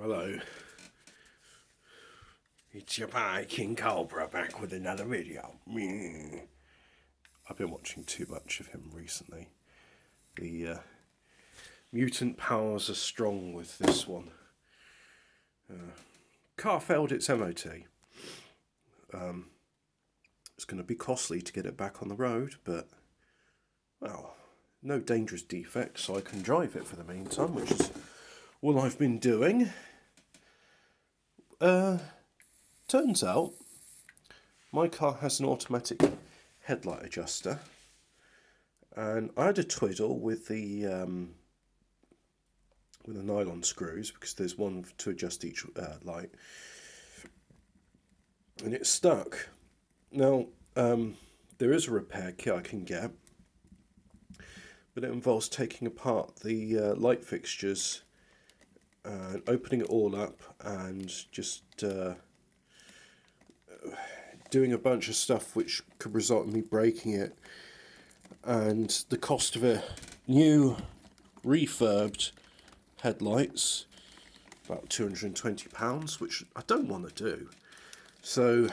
Hello, it's your boy King Cobra back with another video. I've been watching too much of him recently. The mutant powers are strong with this one. Car failed its MOT. It's going to be costly to get it back on the road, but, well, no dangerous defects, so I can drive it for the meantime, which is all I've been doing. Turns out my car has an automatic headlight adjuster, and I had a twiddle with the nylon screws, because there's one to adjust each light, and it stuck. Now there is a repair kit I can get, but it involves taking apart the light fixtures and opening it all up and just doing a bunch of stuff which could result in me breaking it, and the cost of a new refurbed headlights about £220, which I don't want to do. So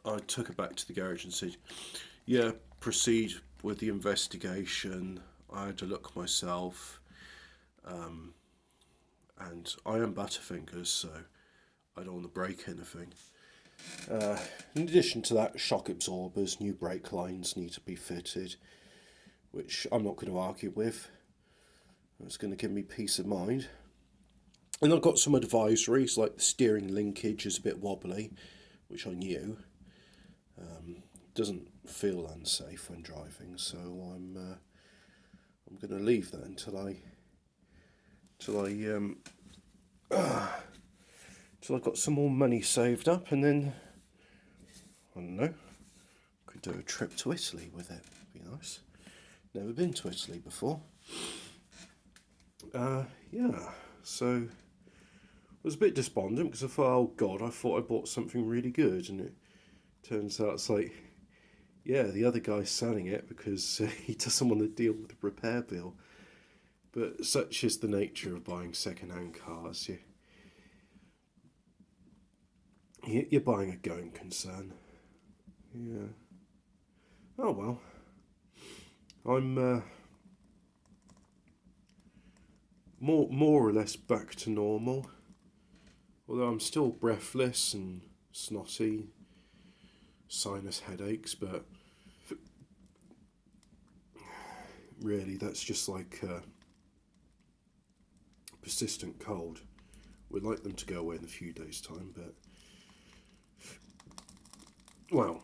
I took it back to the garage and said, yeah, proceed with the investigation. I had to look myself, and I am Butterfingers, so I don't want to break anything. In addition to that, shock absorbers, new brake lines need to be fitted, which I'm not going to argue with. It's going to give me peace of mind. And I've got some advisories, like the steering linkage is a bit wobbly, which I knew. Doesn't feel unsafe when driving, so I'm going to leave that until I've got some more money saved up, and then I don't know, could do a trip to Italy with it. Be nice. Never been to Italy before. Yeah, so I was a bit despondent because I thought, oh God, I thought I bought something really good, and it turns out it's like, yeah, the other guy's selling it because he doesn't want to deal with the repair bill. But such is the nature of buying second-hand cars. You're buying a going concern. Yeah. Oh well. I'm more or less back to normal. Although I'm still breathless and snotty, sinus headaches, but really that's just like persistent cold. We'd like them to go away in a few days' time, but, well,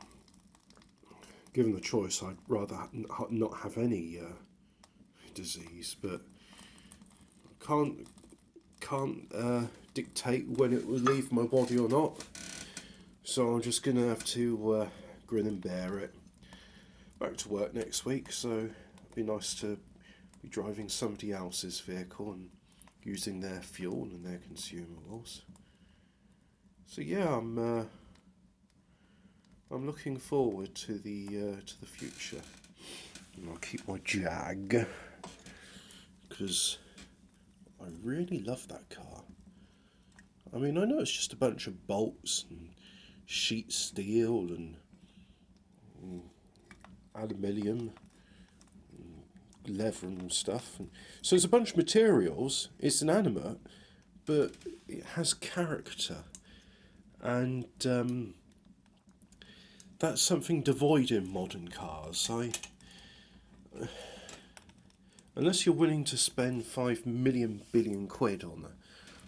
given the choice, I'd rather not have any disease, but can't dictate when it will leave my body or not. So I'm just going to have to grin and bear it. Back to work next week, so it'd be nice to be driving somebody else's vehicle and using their fuel and their consumables. So yeah, I'm looking forward to the future. And I'll keep my Jag, because I really love that car. I mean, I know it's just a bunch of bolts and sheet steel and aluminium, and leather and stuff. And so it's a bunch of materials. It's inanimate, but it has character, and that's something devoid in modern cars. Unless you're willing to spend 5 million billion quid on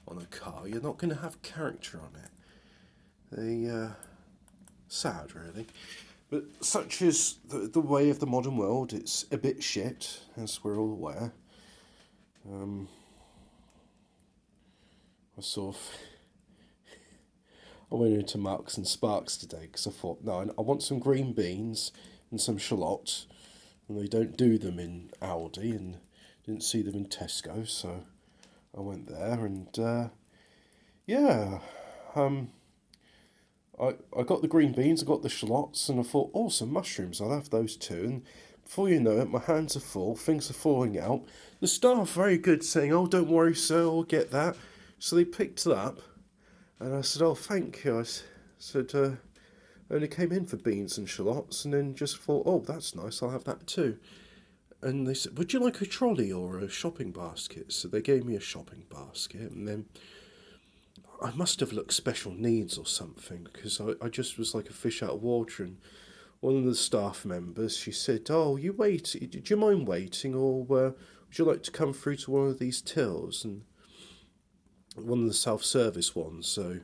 a car, you're not going to have character on it. Sad, really. But such is the way of the modern world. It's a bit shit, as we're all aware. I went into Marks and Sparks today because I thought, no, I want some green beans and some shallots, and they don't do them in Aldi, and didn't see them in Tesco, so I went there, and yeah, I got the green beans, I got the shallots, and I thought, oh, some mushrooms, I'll have those too. And before you know it, my hands are full, things are falling out. The staff very good, saying, "Oh, don't worry, sir, I'll get that." So they picked it up, and I said, "Oh, thank you." Said, I only came in for beans and shallots, and then just thought, "Oh, that's nice, I'll have that too." And they said, "Would you like a trolley or a shopping basket?" So they gave me a shopping basket, and then I must have looked special needs or something, because I just was like a fish out of water. And one of the staff members, she said, "Oh, you wait? Do you mind waiting, or would you like to come through to one of these tills?" And one of the self-service ones. So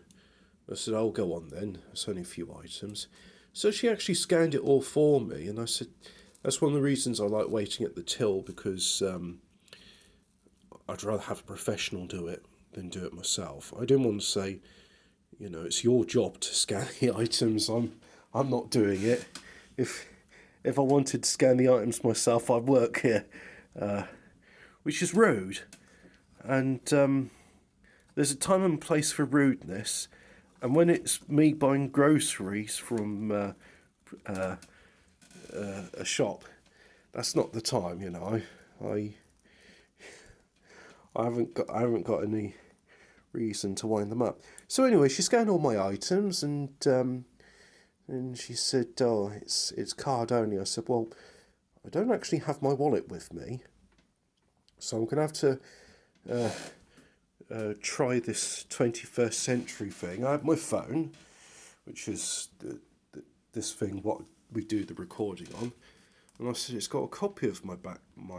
I said, "I'll go on then. It's only a few items." So she actually scanned it all for me, and I said, "That's one of the reasons I like waiting at the till, because I'd rather have a professional do it than do it myself. I didn't want to say, it's your job to scan the items. I'm not doing it. If I wanted to scan the items myself, I'd work here," which is rude. And there's a time and place for rudeness. And when it's me buying groceries from a shop, that's not the time. I haven't got any reason to wind them up. So anyway, she scanned all my items, and she said, "Oh, it's card only." I said, "Well, I don't actually have my wallet with me, so I'm gonna have to try this 21st century thing." I have my phone, which is this thing what we do the recording on, and I said, "It's got a copy of my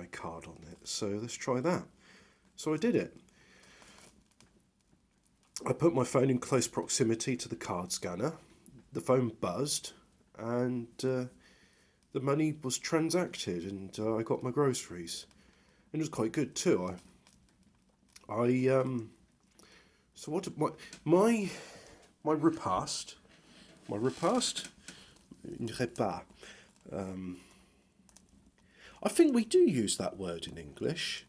card on it, so let's try that." So I did it. I put my phone in close proximity to the card scanner. The phone buzzed, and the money was transacted, and I got my groceries. And it was quite good too. So what my repast, my repast, repas. I think we do use that word in English.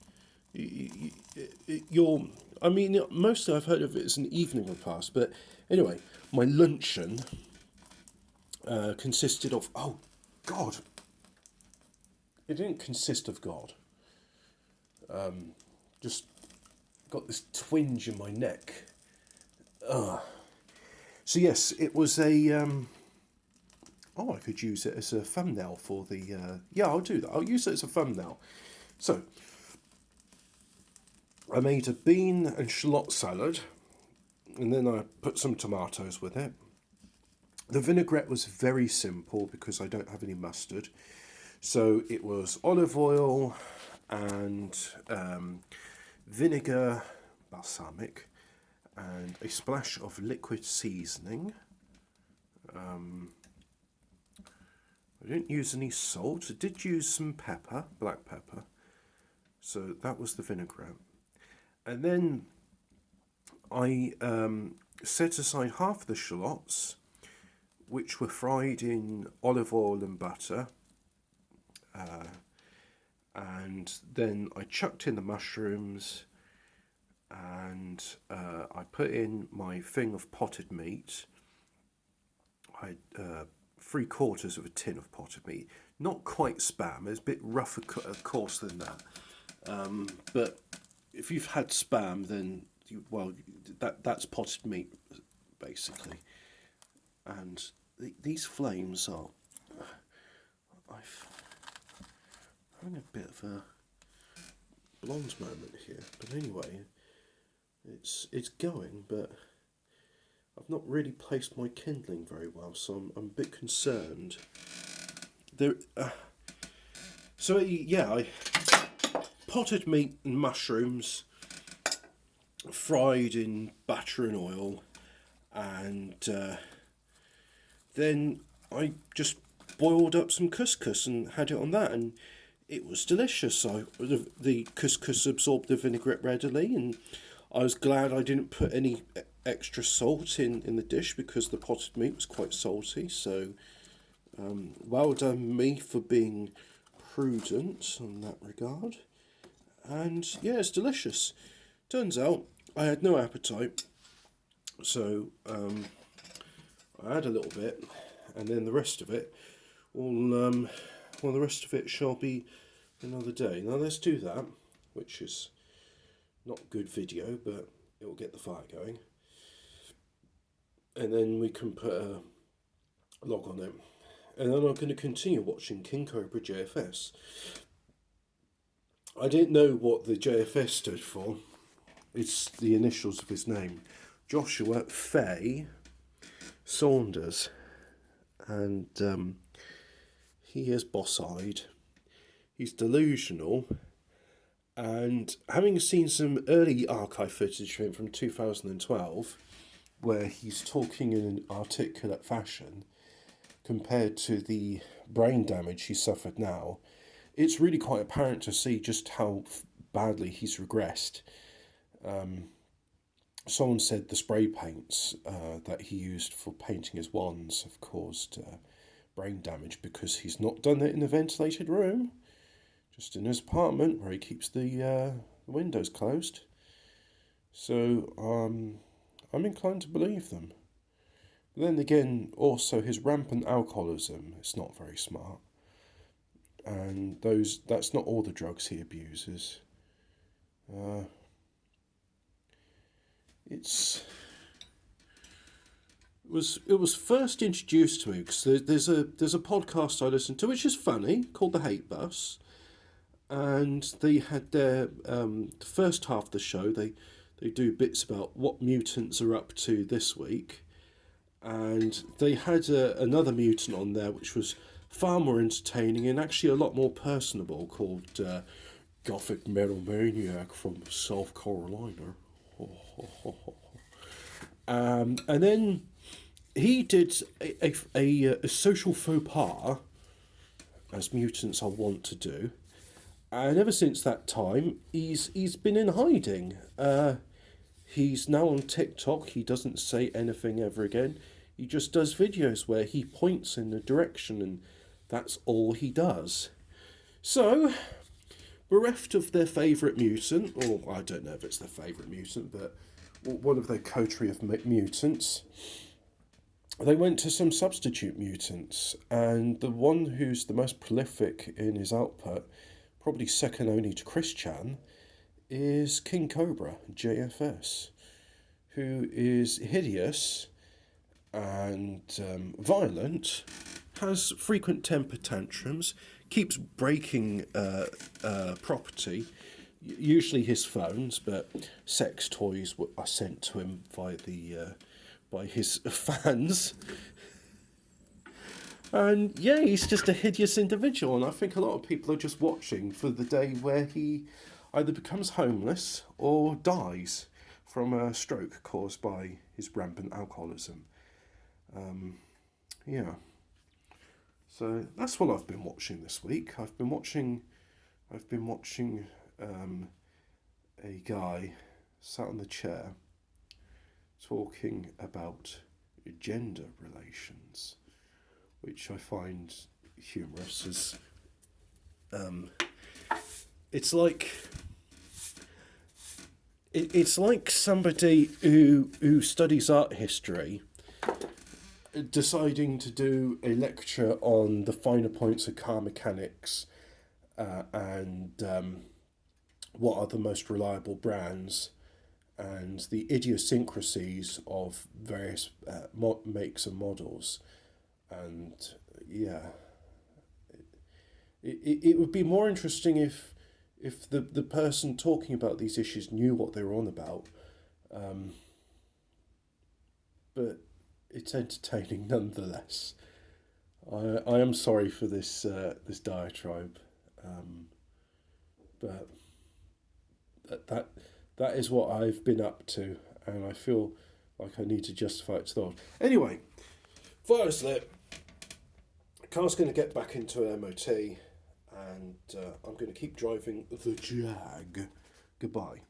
Mostly I've heard of it as an evening repast, but anyway, my luncheon consisted of, oh God, it didn't consist of God. Just got this twinge in my neck. So yes, it was a. I could use it as a thumbnail for the. Yeah, I'll do that. I'll use it as a thumbnail. So I made a bean and shallot salad, and then I put some tomatoes with it. The vinaigrette was very simple because I don't have any mustard. So it was olive oil and vinegar, balsamic, and a splash of liquid seasoning. I didn't use any salt. I did use some pepper, black pepper. So that was the vinaigrette. And then I set aside half the shallots, which were fried in olive oil and butter. And then I chucked in the mushrooms, and I put in my thing of potted meat. I had 3/4 of a tin of potted meat. Not quite spam, it's a bit rougher coarse than that. But if you've had spam, then that's potted meat basically. And these flames are. I'm having a bit of a blonde moment here, but anyway, it's going, but I've not really placed my kindling very well, so I'm a bit concerned. I potted meat and mushrooms, fried in butter and oil, and then I just boiled up some couscous and had it on that, and it was delicious. The couscous absorbed the vinaigrette readily, and I was glad I didn't put any extra salt in the dish because the potted meat was quite salty. So well done me for being prudent in that regard. And yeah, it's delicious. Turns out I had no appetite, so I had a little bit, and then the rest of it all Well, the rest of it shall be another day. Now let's do that, which is not good video, but it will get the fire going. And then we can put a log on it. And then I'm going to continue watching King Cobra JFS. I didn't know what the JFS stood for. It's the initials of his name. Joshua Fay Saunders. And he is boss-eyed. He's delusional. And having seen some early archive footage of him from 2012, where he's talking in an articulate fashion, compared to the brain damage he suffered now, it's really quite apparent to see just how badly he's regressed. Someone said the spray paints that he used for painting his wands have caused brain damage because he's not done it in a ventilated room, just in his apartment where he keeps the windows closed. So I'm inclined to believe them. But then again, also his rampant alcoholism is not very smart. And that's not all the drugs he abuses. It was first introduced to me because there's a podcast I listen to which is funny called The Hate Bus, and they had their the first half of the show they do bits about what mutants are up to this week. And they had another mutant on there which was far more entertaining and actually a lot more personable, called Gothic Metal Maniac from South Carolina. And then he did a social faux pas, as mutants are wont to do. And ever since that time, he's been in hiding. He's now on TikTok. He doesn't say anything ever again. He just does videos where he points in a direction and that's all he does. So, bereft of their favourite mutant, or I don't know if it's their favourite mutant, but one of their coterie of mutants, they went to some substitute mutants. And the one who's the most prolific in his output, probably second only to Chris Chan, is King Cobra JFS, who is hideous and violent, has frequent temper tantrums, keeps breaking property, usually his phones, but sex toys are sent to him by his fans. And yeah, he's just a hideous individual, and I think a lot of people are just watching for the day where he either becomes homeless or dies from a stroke caused by his rampant alcoholism. Yeah. So that's what I've been watching this week. I've been watching a guy sat on the chair talking about gender relations, which I find humorous. As it's like somebody who studies art history deciding to do a lecture on the finer points of car mechanics and what are the most reliable brands and the idiosyncrasies of various makes and models. And yeah, it would be more interesting if the person talking about these issues knew what they were on about. But it's entertaining nonetheless. I am sorry for this diatribe, but that is what I've been up to, and I feel like I need to justify it to the world. Anyway, fire's lit. The car's going to get back into MOT, and I'm going to keep driving the Jag. Goodbye.